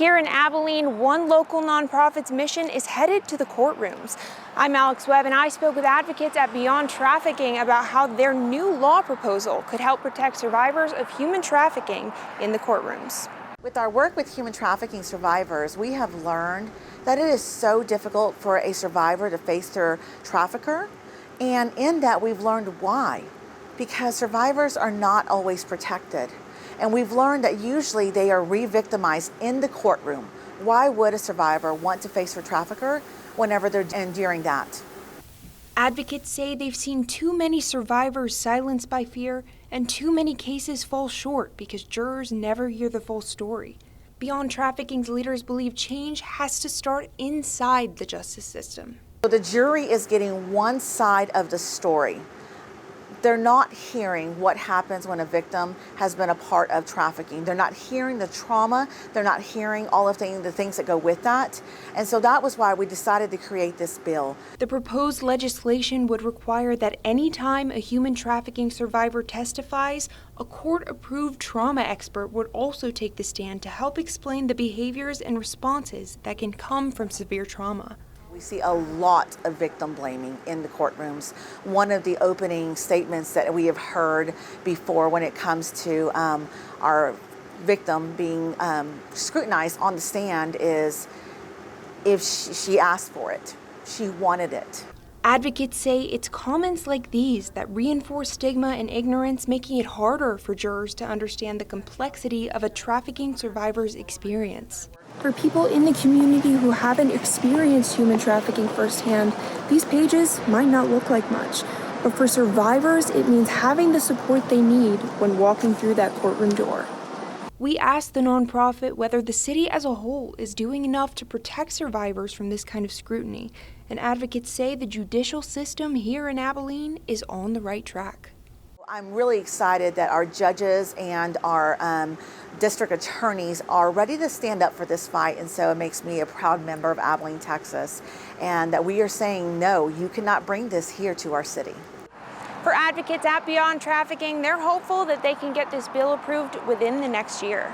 Here in Abilene, one local nonprofit's mission is headed to the courtrooms. I'm Alex Webb, and I spoke with advocates at Beyond Trafficking about how their new law proposal could help protect survivors of human trafficking in the courtrooms. With our work with human trafficking survivors, we have learned that it is so difficult for a survivor to face their trafficker. And in that, we've learned why. Because survivors are not always protected. And we've learned that usually they are re-victimized in the courtroom. Why would a survivor want to face their trafficker whenever they're enduring that? Advocates say they've seen too many survivors silenced by fear and too many cases fall short because jurors never hear the full story. Beyond Trafficking's leaders believe change has to start inside the justice system. So the jury is getting one side of the story. They're not hearing what happens when a victim has been a part of trafficking. They're not hearing the trauma. They're not hearing all of the things that go with that. And so that was why we decided to create this bill. The proposed legislation would require that any time a human trafficking survivor testifies, a court-approved trauma expert would also take the stand to help explain the behaviors and responses that can come from severe trauma. We see a lot of victim blaming in the courtrooms. One of the opening statements that we have heard before when it comes to our victim being scrutinized on the stand is if she asked for it, she wanted it. Advocates say it's comments like these that reinforce stigma and ignorance, making it harder for jurors to understand the complexity of a trafficking survivor's experience. For people in the community who haven't experienced human trafficking firsthand, these pages might not look like much. But for survivors, it means having the support they need when walking through that courtroom door. We asked the nonprofit whether the city as a whole is doing enough to protect survivors from this kind of scrutiny, and advocates say the judicial system here in Abilene is on the right track. I'm really excited that our judges and our district attorneys are ready to stand up for this fight, and so it makes me a proud member of Abilene, Texas, and that we are saying, no, you cannot bring this here to our city. For advocates at Beyond Trafficking, they're hopeful that they can get this bill approved within the next year.